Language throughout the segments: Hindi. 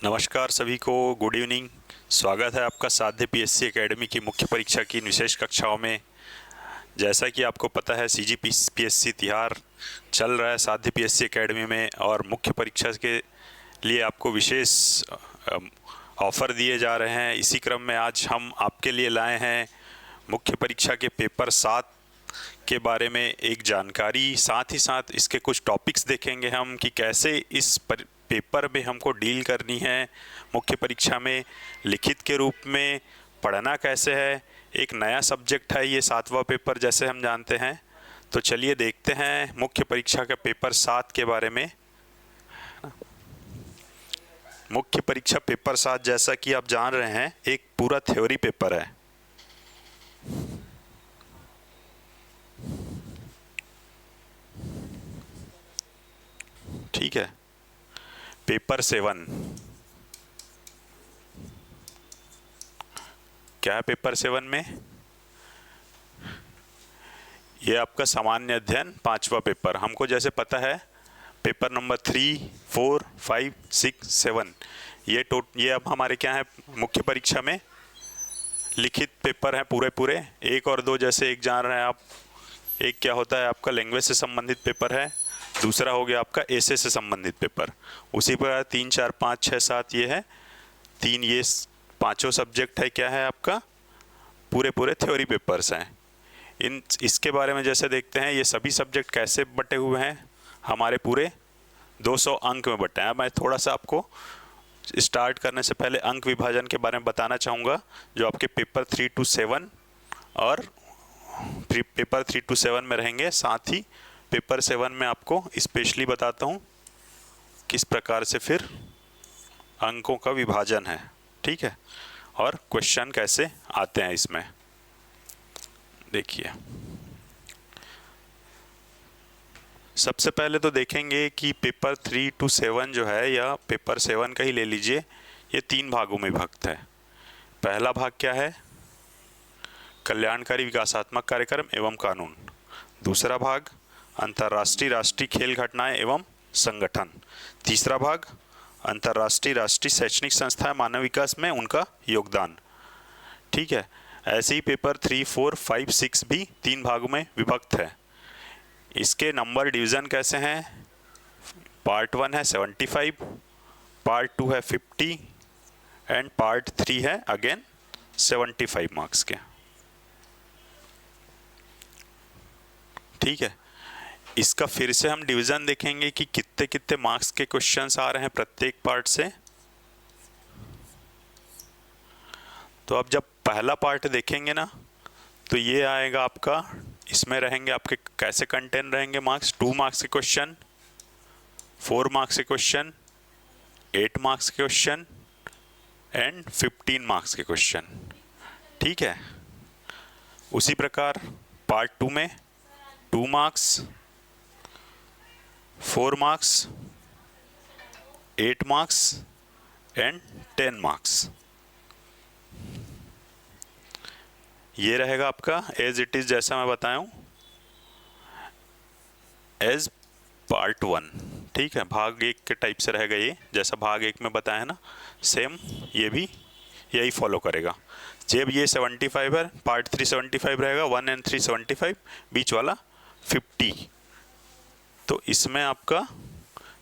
नमस्कार सभी को, गुड इवनिंग। स्वागत है आपका साध्य पीएससी एकेडमी की मुख्य परीक्षा की विशेष कक्षाओं में। जैसा कि आपको पता है पीएससी तिहार चल रहा है साध्य पीएससी एकेडमी में, और मुख्य परीक्षा के लिए आपको विशेष ऑफ़र दिए जा रहे हैं। इसी क्रम में आज हम आपके लिए लाए हैं मुख्य परीक्षा के पेपर 7 के बारे में एक जानकारी। साथ ही साथ इसके कुछ टॉपिक्स देखेंगे हम कि कैसे इस पेपर में हमको डील करनी है। मुख्य परीक्षा में लिखित के रूप में पढ़ना कैसे है। एक नया सब्जेक्ट है ये 7वां पेपर, जैसे हम जानते हैं। तो चलिए देखते हैं मुख्य परीक्षा का पेपर 7 के बारे में। मुख्य परीक्षा पेपर 7 जैसा कि आप जान रहे हैं एक पूरा थ्योरी पेपर है। ठीक है, पेपर 7 क्या है? पेपर 7 में ये आपका सामान्य अध्ययन 5वां पेपर। हमको जैसे पता है पेपर नंबर 3, 4, 5, 6, 7 ये अब हमारे क्या है मुख्य परीक्षा में लिखित पेपर है पूरे 1 और 2 जैसे एक जान रहे हैं आप। एक क्या होता है आपका लैंग्वेज से संबंधित पेपर है, दूसरा हो गया आपका एसे से संबंधित पेपर। उसी पर 3, 4, 5, 6, 7 ये है 3, ये पांचों सब्जेक्ट है क्या है आपका पूरे थ्योरी पेपर्स हैं। इसके बारे में जैसे देखते हैं ये सभी सब्जेक्ट कैसे बटे हुए हैं। हमारे पूरे 200 अंक में बटे हैं। मैं थोड़ा सा आपको स्टार्ट करने से पहले अंक विभाजन के बारे में बताना चाहूँगा, जो आपके पेपर 3 to 7 और पेपर 3 to 7 में रहेंगे। साथ ही पेपर 7 में आपको स्पेशली बताता हूँ किस प्रकार से फिर अंकों का विभाजन है, ठीक है, और क्वेश्चन कैसे आते हैं इसमें। देखिए, सबसे पहले तो देखेंगे कि पेपर 3 to 7 जो है, या पेपर 7 का ही ले लीजिए, ये 3 भागों में विभक्त है। पहला भाग क्या है? कल्याणकारी विकासात्मक कार्यक्रम एवं कानून। दूसरा भाग अंतर्राष्ट्रीय राष्ट्रीय खेल घटनाएं एवं संगठन। तीसरा भाग अंतर्राष्ट्रीय राष्ट्रीय शैक्षणिक संस्थाएं मानव विकास में उनका योगदान। ठीक है, ऐसे ही पेपर 3, 4, 5, 6 भी 3 भागों में विभक्त है। इसके नंबर डिवीज़न कैसे हैं? पार्ट 1 है 75, पार्ट 2 है 50 एंड पार्ट 3 है अगेन 75 मार्क्स के। ठीक है, इसका फिर से हम डिवीज़न देखेंगे कि कितने कितने मार्क्स के क्वेश्चंस आ रहे हैं प्रत्येक पार्ट से। तो अब जब पहला पार्ट देखेंगे ना, तो ये आएगा आपका, इसमें रहेंगे आपके कैसे कंटेंट रहेंगे मार्क्स। 2 मार्क्स के क्वेश्चन, 4 मार्क्स के क्वेश्चन, 8 मार्क्स के क्वेश्चन एंड 15 मार्क्स के क्वेश्चन। ठीक है, उसी प्रकार पार्ट 2 में 2 marks, 4 marks, 8 marks and 10 marks. ये रहेगा आपका एज इट इज़, जैसा मैं बताया हूँ, एज पार्ट 1। ठीक है, भाग 1 के टाइप से रहेगा ये, जैसा भाग 1 में बताया है ना, सेम ये भी यही फॉलो करेगा। जब ये 75 है, पार्ट 3 75 रहेगा, 1 and 3 75, बीच वाला 50। तो इसमें आपका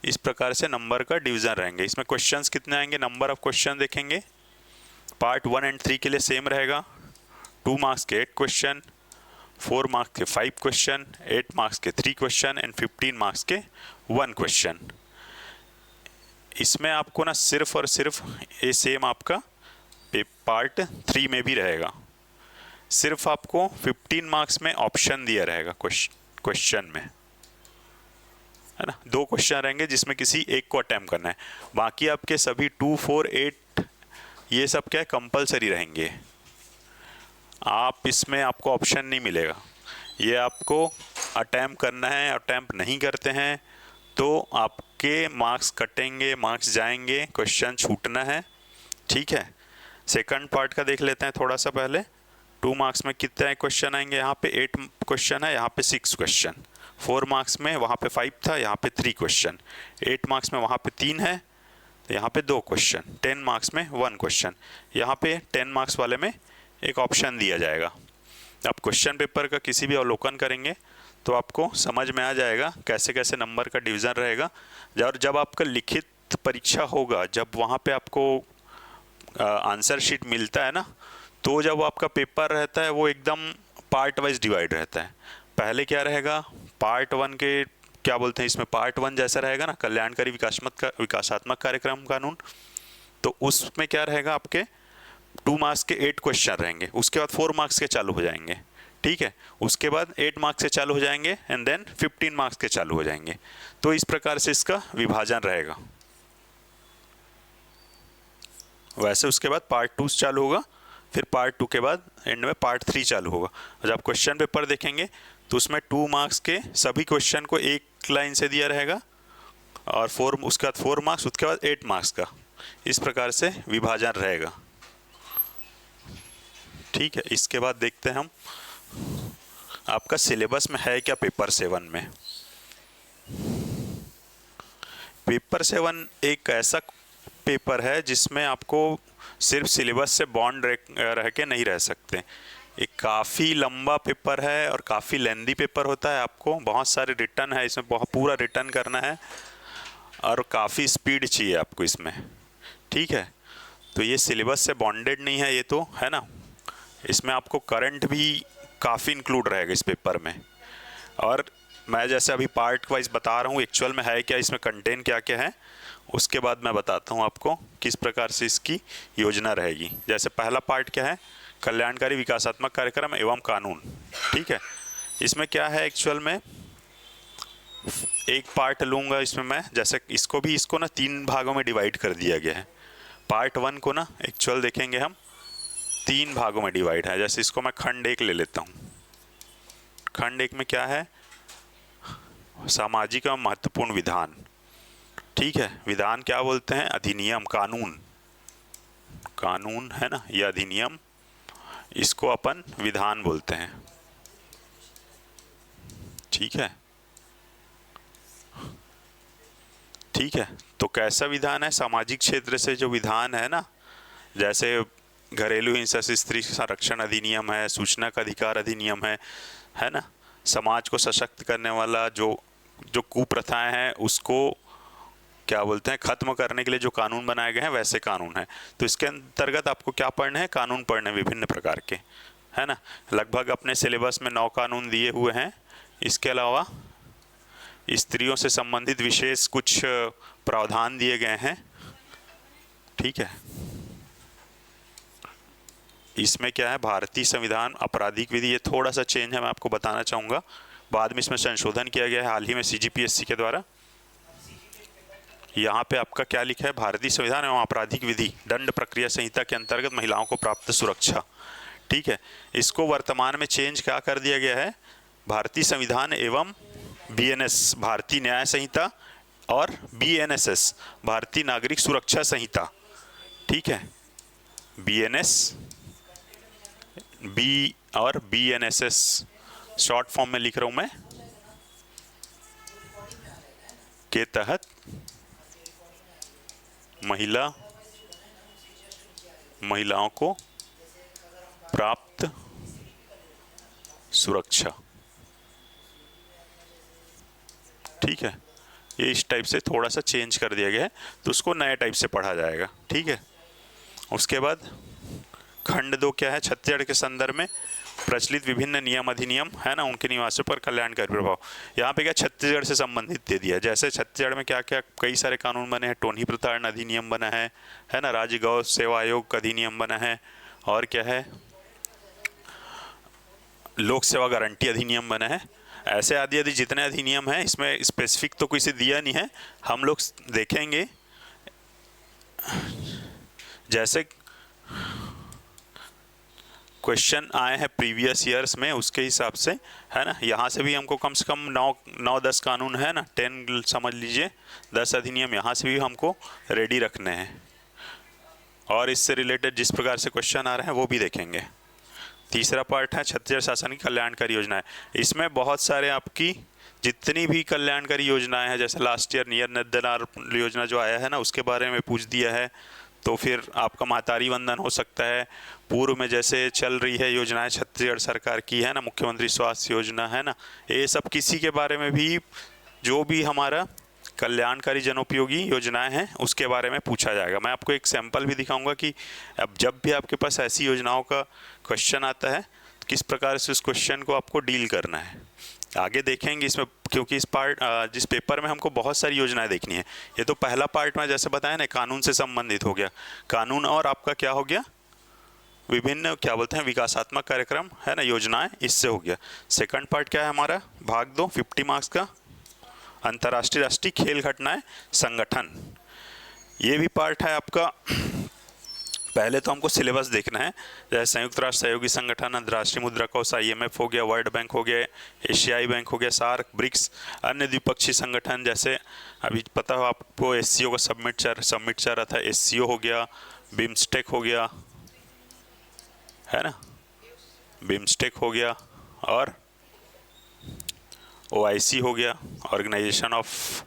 इस प्रकार से नंबर का डिवीज़न रहेंगे। इसमें क्वेश्चंस कितने आएंगे, नंबर ऑफ क्वेश्चन देखेंगे। पार्ट 1 and 3 के लिए सेम रहेगा, 2 मार्क्स के 8 क्वेश्चन, 4 मार्क्स के 5 क्वेश्चन, 8 मार्क्स के 3 क्वेश्चन एंड 15 मार्क्स के 1 क्वेश्चन। इसमें आपको ना सिर्फ और सिर्फ ये सेम आपका पार्ट 3 में भी रहेगा। सिर्फ आपको 15 मार्क्स में ऑप्शन दिया रहेगा क्वेश्चन में, है ना। 2 क्वेश्चन रहेंगे जिसमें किसी एक को अटेम्प्ट करना है। बाकी आपके सभी 2, 4, 8 ये सब क्या है, कंपलसरी रहेंगे। आप इसमें आपको ऑप्शन नहीं मिलेगा, ये आपको अटेम्प्ट करना है। अटेम्प्ट नहीं करते हैं तो आपके मार्क्स कटेंगे, मार्क्स जाएंगे, क्वेश्चन छूटना है। ठीक है, सेकंड पार्ट का देख लेते हैं थोड़ा सा पहले। 2 मार्क्स में कितने क्वेश्चन आएंगे? यहाँ पे 8 क्वेश्चन है, यहाँ पे 6 क्वेश्चन। 4 मार्क्स में वहाँ पे 5 था, यहाँ पे 3 क्वेश्चन। 8 मार्क्स में वहाँ पे 3 है, तो यहाँ पे 2 क्वेश्चन, 10 मार्क्स में 1 क्वेश्चन। यहाँ पे 10 मार्क्स वाले में एक ऑप्शन दिया जाएगा। आप क्वेश्चन पेपर का किसी भी अवलोकन करेंगे तो आपको समझ में आ जाएगा कैसे कैसे नंबर का डिवीज़न रहेगा। और जब आपका लिखित परीक्षा होगा, जब वहाँ पे आपको आंसर शीट मिलता है ना, तो जब आपका पेपर रहता है वो एकदम पार्ट वाइज डिवाइड रहता है। पहले क्या रहेगा, पार्ट 1 के क्या बोलते हैं, इसमें पार्ट 1 जैसा रहेगा ना, कल्याणकारी विकासात्मक कार्यक्रम कानून, तो उसमें क्या रहेगा, आपके 2 मार्क्स के 8 क्वेश्चन रहेंगे। उसके बाद 4 मार्क्स के चालू हो जाएंगे, ठीक है। उसके बाद 8 मार्क्स से चालू हो जाएंगे एंड देन 15 मार्क्स के चालू हो जाएंगे। तो इस प्रकार से इसका विभाजन रहेगा। वैसे उसके बाद पार्ट 2 चालू होगा, फिर पार्ट 2 के बाद एंड में पार्ट 3 चालू होगा। जब आप क्वेश्चन पेपर देखेंगे तो उसमें 2 मार्क्स के सभी क्वेश्चन को एक लाइन से दिया रहेगा, और उसके बाद 4 मार्क्स, उसके बाद 8 मार्क्स का, इस प्रकार से विभाजन रहेगा, ठीक है। इसके बाद देखते हैं हम आपका सिलेबस में है क्या पेपर 7 में। पेपर 7 एक ऐसा पेपर है जिसमें आपको सिर्फ सिलेबस से बॉन्ड रह के नहीं रह सकते। एक काफ़ी लंबा पेपर है और काफ़ी लेंदी पेपर होता है। आपको बहुत सारे रिटर्न है इसमें, बहुत पूरा रिटर्न करना है और काफ़ी स्पीड चाहिए आपको इसमें, ठीक है। तो ये सिलेबस से बॉन्डेड नहीं है, ये तो है ना। इसमें आपको करंट भी काफ़ी इंक्लूड रहेगा इस पेपर में। और मैं जैसे अभी पार्ट वाइज बता रहा हूँ एक्चुअल में है क्या, इसमें कंटेंट क्या क्या है, उसके बाद मैं बताता हूँ आपको किस प्रकार से इसकी योजना रहेगी। जैसे पहला पार्ट क्या है, कल्याणकारी विकासात्मक कार्यक्रम एवं कानून, ठीक है। इसमें क्या है एक्चुअल में, एक पार्ट लूँगा इसमें मैं, जैसे इसको ना 3 भागों में डिवाइड कर दिया गया है। पार्ट 1 को ना एक्चुअल देखेंगे हम 3 भागों में डिवाइड है। जैसे इसको मैं खंड 1 ले लेता हूँ। खंड 1 में क्या है, सामाजिक एवं महत्वपूर्ण विधान, ठीक है। विधान क्या बोलते हैं, अधिनियम, कानून, कानून है ना, यह अधिनियम, इसको अपन विधान बोलते हैं, ठीक है, ठीक है। तो कैसा विधान है, सामाजिक क्षेत्र से जो विधान है ना, जैसे घरेलू हिंसा से स्त्री संरक्षण अधिनियम है, सूचना का अधिकार अधिनियम है ना। समाज को सशक्त करने वाला जो कुप्रथाएं हैं उसको क्या बोलते हैं, खत्म करने के लिए जो कानून बनाए गए हैं वैसे कानून है। तो इसके अंतर्गत आपको क्या पढ़ने हैं, कानून पढ़ने विभिन्न प्रकार के, है ना। लगभग अपने सिलेबस में 9 कानून दिए हुए हैं। इसके अलावा स्त्रियों से संबंधित विशेष कुछ प्रावधान दिए गए हैं, ठीक है। इसमें क्या है, भारतीय संविधान, आपराधिक विधि, ये थोड़ा सा चेंज है, मैं आपको बताना चाहूँगा। बाद में इसमें संशोधन किया गया है हाल ही में CGPSC के द्वारा। यहाँ पे आपका क्या लिखा है, भारतीय संविधान एवं आपराधिक विधि, दंड प्रक्रिया संहिता के अंतर्गत महिलाओं को प्राप्त सुरक्षा, ठीक है। इसको वर्तमान में चेंज क्या कर दिया गया है, भारतीय संविधान एवं BNS, भारतीय न्याय संहिता, और BNSS, भारतीय नागरिक सुरक्षा संहिता, ठीक है। BNS, और BNSS शॉर्ट फॉर्म में लिख रहा हूं मैं, के तहत महिलाओं को प्राप्त सुरक्षा, ठीक है। ये इस टाइप से थोड़ा सा चेंज कर दिया गया है, तो उसको नए टाइप से पढ़ा जाएगा, ठीक है। उसके बाद खंड 2 क्या है, छत्तीसगढ़ के संदर्भ में प्रचलित विभिन्न नियम अधिनियम, है ना, उनके निवासियों पर कल्याणकारी प्रभाव। यहाँ पे क्या छत्तीसगढ़ से संबंधित दे दिया। जैसे छत्तीसगढ़ में क्या क्या कई सारे कानून बने हैं, टोनी प्रताड़ना अधिनियम बना है ना, राज्य गौ सेवा आयोग का अधिनियम बना है, और क्या है, लोक सेवा गारंटी अधिनियम बना है। ऐसे आदि आदि जितने अधिनियम हैं, इसमें स्पेसिफिक तो किसी दिया नहीं है, हम लोग देखेंगे। जैसे क्वेश्चन आए हैं प्रीवियस ईयर्स में, उसके हिसाब से, है ना। यहाँ से भी हमको कम से कम 9-10 कानून है ना, 10 समझ लीजिए, 10 अधिनियम यहाँ से भी हमको रेडी रखने हैं। और इससे रिलेटेड जिस प्रकार से क्वेश्चन आ रहे हैं वो भी देखेंगे। तीसरा पार्ट है छत्तीसगढ़ शासन की कल्याणकारी योजनाएं। इसमें बहुत सारे आपकी जितनी भी कल्याणकारी योजनाएं हैं, जैसे लास्ट ईयर नियर नद्यनार योजना जो आया है ना, उसके बारे में पूछ दिया है। तो फिर आपका महतारी वंदन हो सकता है। पूर्व में जैसे चल रही है योजनाएं छत्तीसगढ़ सरकार की है ना, मुख्यमंत्री स्वास्थ्य योजना है ना, ये सब किसी के बारे में भी जो भी हमारा कल्याणकारी जनोपयोगी योजनाएं हैं उसके बारे में पूछा जाएगा। मैं आपको एक सैंपल भी दिखाऊंगा कि अब जब भी आपके पास ऐसी योजनाओं का क्वेश्चन आता है तो किस प्रकार से उस क्वेश्चन को आपको डील करना है। आगे देखेंगे इसमें, क्योंकि जिस पेपर में हमको बहुत सारी योजनाएं देखनी है। ये तो पहला पार्ट में जैसे बताया ना, कानून से संबंधित हो गया, कानून और आपका क्या हो गया, विभिन्न क्या बोलते हैं विकासात्मक कार्यक्रम है ना, योजनाएं, इससे हो गया। सेकंड पार्ट क्या है हमारा, भाग 2 50 मार्क्स का, अंतर्राष्ट्रीय राष्ट्रीय खेल घटनाएं संगठन। ये भी पार्ट है आपका। पहले तो हमको सिलेबस देखना है, जैसे संयुक्त राष्ट्र सहयोगी संगठन, अंतर्राष्ट्रीय मुद्रा कोष, IMF हो गया, वर्ल्ड बैंक हो गया, एशियाई बैंक हो गया, सार्क, ब्रिक्स, अन्य द्विपक्षीय संगठन। जैसे अभी पता हो आपको SCO का सबमिट चल रहा था, SCO हो गया, बिम्स्टेक हो गया है ना, बिम्स्टेक हो गया, और OIC हो गया, ऑर्गेनाइजेशन ऑफ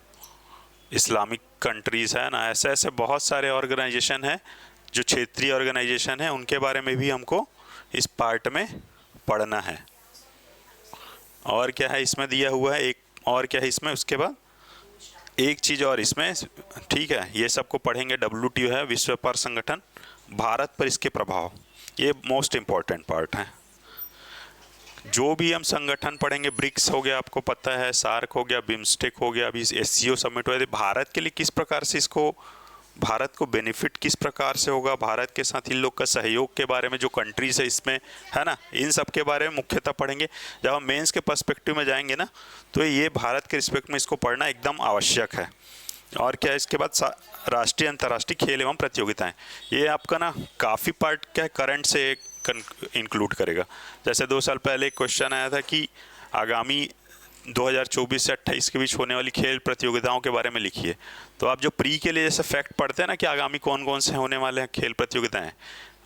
इस्लामिक कंट्रीज़ है ना। ऐसे ऐसे बहुत सारे ऑर्गेनाइजेशन हैं जो क्षेत्रीय ऑर्गेनाइजेशन है, उनके बारे में भी हमको इस पार्ट में पढ़ना है। और क्या है इसमें दिया हुआ है, एक और क्या है इसमें, उसके बाद एक चीज़ और इसमें, ठीक है, ये सबको पढ़ेंगे। WTO है, विश्व व्यापार संगठन, भारत पर इसके प्रभाव, ये मोस्ट इम्पॉर्टेंट पार्ट है। जो भी हम संगठन पढ़ेंगे, ब्रिक्स हो गया आपको पता है, सार्क हो गया, बिम्स्टेक हो गया, अभी SCO सबमिट हुआ है, भारत के लिए किस प्रकार से इसको, भारत को बेनिफिट किस प्रकार से होगा, भारत के साथ इन लोग का सहयोग के बारे में, जो कंट्रीज है इसमें है ना, इन सब के बारे में मुख्यतः पढ़ेंगे। जब हम मेंस के पर्सपेक्टिव में जाएंगे ना, तो ये भारत के रिस्पेक्ट में इसको पढ़ना एकदम आवश्यक है। और क्या है इसके बाद, राष्ट्रीय अंतर्राष्ट्रीय खेल एवं प्रतियोगिताएं, ये आपका ना काफ़ी पार्ट क्या है करंट से इंक्लूड करेगा। जैसे 2 साल पहले एक क्वेश्चन आया था कि आगामी 2024 से 28 के बीच होने वाली खेल प्रतियोगिताओं के बारे में लिखिए। तो आप जो प्री के लिए जैसे फैक्ट पढ़ते हैं ना कि आगामी कौन कौन से होने वाले हैं खेल प्रतियोगिताएं,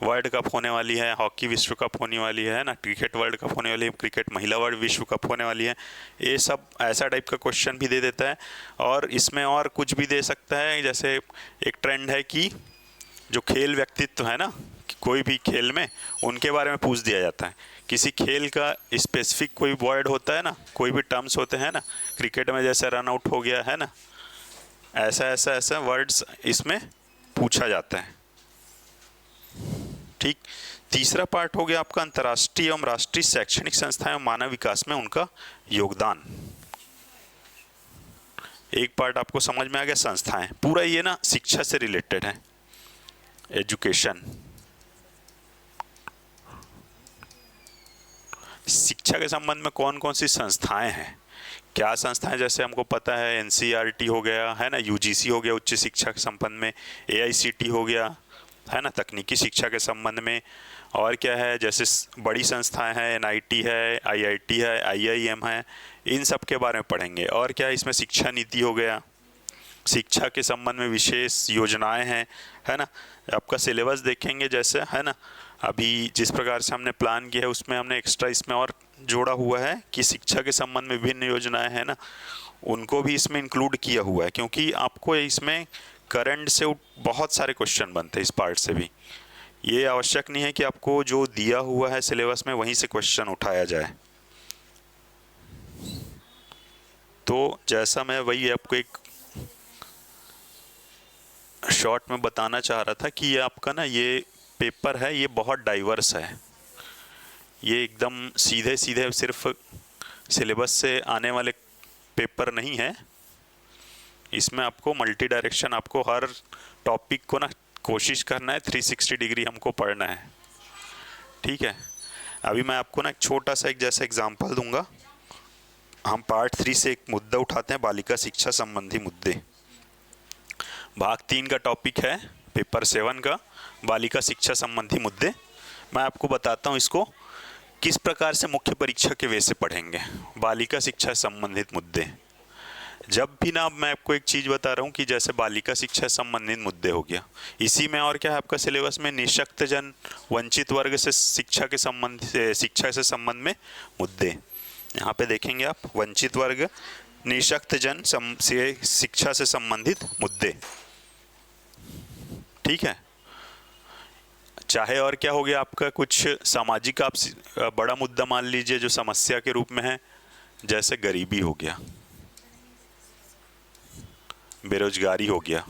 वर्ल्ड कप होने वाली है, हॉकी विश्व कप होने वाली है ना, क्रिकेट वर्ल्ड कप होने वाली है, क्रिकेट महिला वर्ल्ड विश्व कप होने वाली है, ये सब ऐसा टाइप का क्वेश्चन भी दे देता है। और इसमें और कुछ भी दे सकता है, जैसे एक ट्रेंड है कि जो खेल व्यक्तित्व है ना, कोई भी खेल में उनके बारे में पूछ दिया जाता है। किसी खेल का स्पेसिफिक कोई वर्ड होता है ना, कोई भी टर्म्स होते हैं ना, क्रिकेट में जैसे रन आउट हो गया है ना, ऐसा वर्ड्स इसमें पूछा जाता है। ठीक, तीसरा पार्ट हो गया आपका अंतर्राष्ट्रीय एवं राष्ट्रीय शैक्षणिक संस्थाएं एवं मानव विकास में उनका योगदान। एक पार्ट आपको समझ में आ गया, संस्थाएं, पूरा ये ना शिक्षा से रिलेटेड है, एजुकेशन, शिक्षा के संबंध में कौन कौन सी संस्थाएं हैं, क्या संस्थाएं, जैसे हमको पता है NCERT हो गया है ना, UGC हो गया उच्च शिक्षा के संबंध में, AICT हो गया है ना तकनीकी शिक्षा के संबंध में, और क्या है जैसे बड़ी संस्थाएं हैं, NIT है, IIT है, IIM है, इन सब के बारे में पढ़ेंगे। और क्या है इसमें शिक्षा नीति हो गया, शिक्षा के संबंध में विशेष योजनाएं हैं है ना। आपका सिलेबस देखेंगे जैसे है ना, अभी जिस प्रकार से हमने प्लान किया है उसमें हमने एक्स्ट्रा इसमें और जोड़ा हुआ है कि शिक्षा के संबंध में विभिन्न योजनाएं हैं ना, उनको भी इसमें इंक्लूड किया हुआ है, क्योंकि आपको इसमें करंट से बहुत सारे क्वेश्चन बनते हैं इस पार्ट से भी। ये आवश्यक नहीं है कि आपको जो दिया हुआ है सिलेबस में वहीं से क्वेश्चन उठाया जाए। तो जैसा मैं वही आपको एक शॉर्ट में बताना चाह रहा था कि ये आपका ना ये पेपर है, ये बहुत डाइवर्स है, ये एकदम सीधे सीधे सिर्फ सिलेबस से आने वाले पेपर नहीं है। इसमें आपको मल्टी डायरेक्शन, आपको हर टॉपिक को ना कोशिश करना है 360 डिग्री हमको पढ़ना है। ठीक है, अभी मैं आपको ना एक छोटा सा एक जैसा एग्जांपल दूंगा। हम पार्ट 3 से एक मुद्दा उठाते हैं, बालिका शिक्षा संबंधी मुद्दे। भाग 3 का टॉपिक है पेपर 7 का बालिका शिक्षा संबंधी मुद्दे। मैं आपको बताता हूँ इसको किस प्रकार से मुख्य परीक्षा के वे से पढ़ेंगे, बालिका शिक्षा संबंधित मुद्दे। जब भी ना, अब मैं आपको एक चीज़ बता रहा हूँ कि जैसे बालिका शिक्षा संबंधित मुद्दे हो गया, इसी में और क्या है आपका सिलेबस में निःशक्त जन, वंचित वर्ग से शिक्षा से संबंध में मुद्दे। यहाँ पे देखेंगे आप, वंचित वर्ग, निःशक्त जन से शिक्षा से संबंधित मुद्दे, ठीक है। चाहे और क्या हो गया आपका, कुछ सामाजिक आप बड़ा मुद्दा मान लीजिए जो समस्या के रूप में है, जैसे गरीबी हो गया, बेरोजगारी हो गया,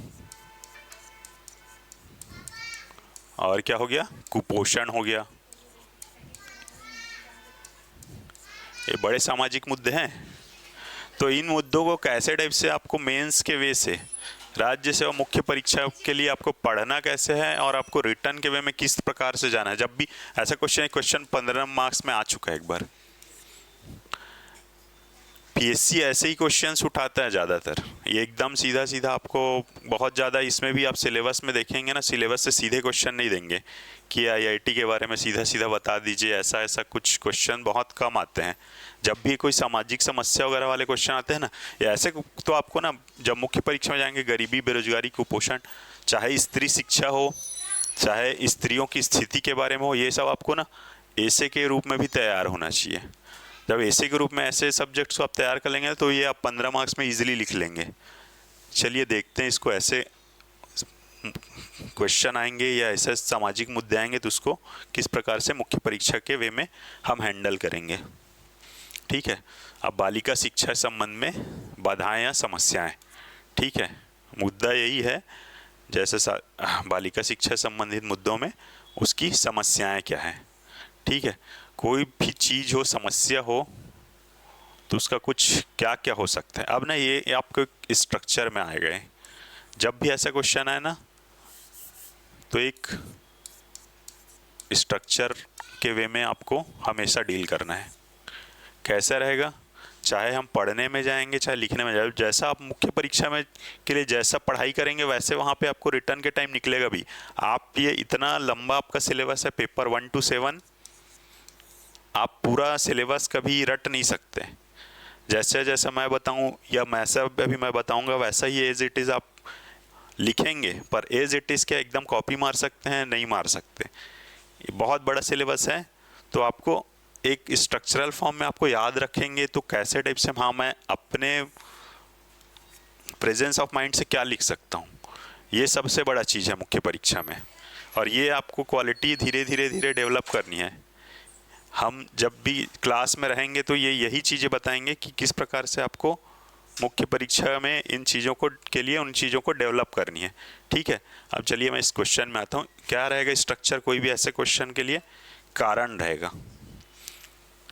और क्या हो गया, कुपोषण हो गया। ये बड़े सामाजिक मुद्दे हैं। तो इन मुद्दों को कैसे टाइप से आपको मेंस के वे से, राज्य सेवा मुख्य परीक्षा के लिए आपको पढ़ना कैसे है और आपको रिटर्न के वे में किस प्रकार से जाना है। जब भी ऐसा क्वेश्चन 15 मार्क्स में आ चुका है एक बार, पीएससी ऐसे ही क्वेश्चंस उठाता है ज़्यादातर, ये एकदम सीधा सीधा आपको बहुत ज़्यादा, इसमें भी आप सिलेबस में देखेंगे ना, सिलेबस से सीधे क्वेश्चन नहीं देंगे कि आईआईटी के बारे में सीधा सीधा बता दीजिए, ऐसा ऐसा कुछ क्वेश्चन बहुत कम आते हैं। जब भी कोई सामाजिक समस्या वगैरह वाले क्वेश्चन आते हैं ना, या ऐसे तो आपको ना, जब मुख्य परीक्षा में जाएंगे, गरीबी, बेरोजगारी, कुपोषण, चाहे स्त्री शिक्षा हो, चाहे स्त्रियों की स्थिति के बारे में हो, ये सब आपको ना ऐसे के रूप में भी तैयार होना चाहिए। जब ऐसे के रूप में ऐसे सब्जेक्ट्स को आप तैयार कर लेंगे तो ये आप 15 मार्क्स में इजीली लिख लेंगे। चलिए देखते हैं इसको, ऐसे क्वेश्चन आएंगे या ऐसे सामाजिक मुद्दे आएंगे तो उसको किस प्रकार से मुख्य परीक्षा के वे में हम हैंडल करेंगे, ठीक है। अब बालिका शिक्षा संबंध में बाधाएं या समस्याएं, ठीक है, मुद्दा यही है, जैसे बालिका शिक्षा संबंधित मुद्दों में उसकी समस्याएं क्या है, ठीक है। कोई भी चीज़ हो, समस्या हो, तो उसका कुछ क्या क्या हो सकता है। अब ना ये आपको स्ट्रक्चर में आए गए, जब भी ऐसा क्वेश्चन आए ना तो एक स्ट्रक्चर के वे में आपको हमेशा डील करना है। कैसा रहेगा, चाहे हम पढ़ने में जाएंगे चाहे लिखने में जाएंगे, जैसा आप मुख्य परीक्षा में के लिए जैसा पढ़ाई करेंगे वैसे वहाँ पे आपको रिटर्न के टाइम निकलेगा भी। आप ये इतना लंबा आपका सिलेबस है, पेपर 1 to 7, आप पूरा सिलेबस कभी रट नहीं सकते। जैसे जैसे मैं बताऊं या अभी मैं बताऊंगा वैसा ही एज इट इज़ आप लिखेंगे, पर एज इट इज़ क्या एकदम कॉपी मार सकते हैं, नहीं मार सकते। ये बहुत बड़ा सिलेबस है, तो आपको एक स्ट्रक्चरल फॉर्म में आपको याद रखेंगे तो कैसे टाइप से, हाँ मैं अपने प्रेजेंस ऑफ माइंड से क्या लिख सकता हूँ, ये सबसे बड़ा चीज़ है मुख्य परीक्षा में। और ये आपको क्वालिटी धीरे धीरे धीरे डेवलप करनी है। हम जब भी क्लास में रहेंगे तो ये यही चीज़ें बताएंगे कि किस प्रकार से आपको मुख्य परीक्षा में इन चीज़ों को के लिए उन चीज़ों को डेवलप करनी है, ठीक है। अब चलिए मैं इस क्वेश्चन में आता हूँ। क्या रहेगा स्ट्रक्चर कोई भी ऐसे क्वेश्चन के लिए, कारण रहेगा,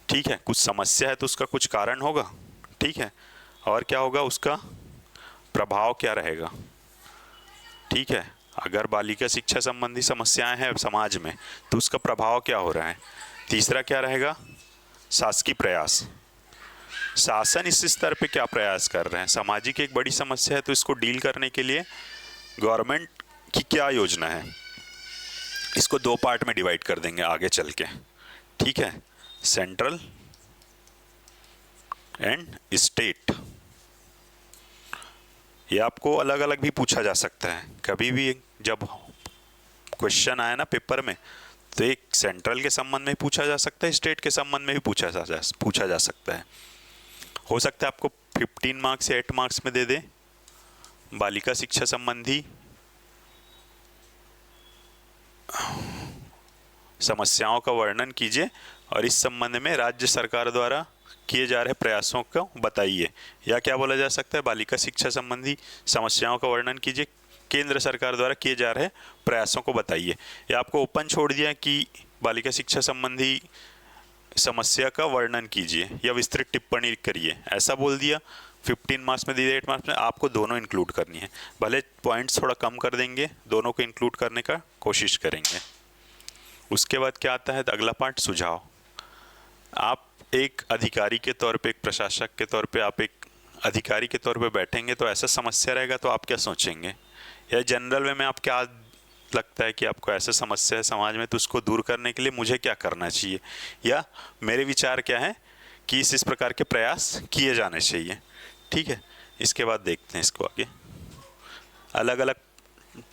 ठीक है। कुछ समस्या है तो उसका कुछ कारण होगा, ठीक है, और क्या होगा, उसका प्रभाव क्या रहेगा, ठीक है। अगर बालिका शिक्षा संबंधी समस्याएं हैं समाज में तो उसका प्रभाव क्या हो रहा है। तीसरा क्या रहेगा, शासकीय प्रयास, शासन इस स्तर पे क्या प्रयास कर रहे हैं। सामाजिक एक बड़ी समस्या है तो इसको डील करने के लिए गवर्नमेंट की क्या योजना है। इसको 2 पार्ट में डिवाइड कर देंगे आगे चल के, ठीक है, सेंट्रल एंड स्टेट। ये आपको अलग अलग भी पूछा जा सकता है। कभी भी जब क्वेश्चन आए ना पेपर में तो एक सेंट्रल के संबंध में पूछा जा सकता है, स्टेट के संबंध में भी पूछा जा सकता है। हो सकता है आपको 15 मार्क्स या 8 मार्क्स में दे दे, बालिका शिक्षा संबंधी समस्याओं का वर्णन कीजिए और इस संबंध में राज्य सरकार द्वारा किए जा रहे प्रयासों को बताइए। या क्या बोला जा सकता है, बालिका शिक्षा संबंधी समस्याओं का वर्णन कीजिए, केंद्र सरकार द्वारा किए जा रहे प्रयासों को बताइए। या आपको ओपन छोड़ दिया कि बालिका शिक्षा संबंधी समस्या का वर्णन कीजिए या विस्तृत टिप्पणी करिए, ऐसा बोल दिया। 15 मार्क्स में दिए, 8 मार्क्स में आपको दोनों इंक्लूड करनी है। भले पॉइंट्स थोड़ा कम कर देंगे, दोनों को इंक्लूड करने का कोशिश करेंगे। उसके बाद क्या आता है, अगला पार्ट, सुझाव। आप एक अधिकारी के तौर पे, एक प्रशासक के तौर पे, आप एक अधिकारी के तौर पे बैठेंगे तो ऐसा समस्या रहेगा तो आप क्या सोचेंगे, या जनरल वे में आप क्या लगता है कि आपको ऐसा समस्या है समाज में तो उसको दूर करने के लिए मुझे क्या करना चाहिए, या मेरे विचार क्या है कि इस प्रकार के प्रयास किए जाने चाहिए, ठीक है। इसके बाद देखते हैं इसको आगे, अलग अलग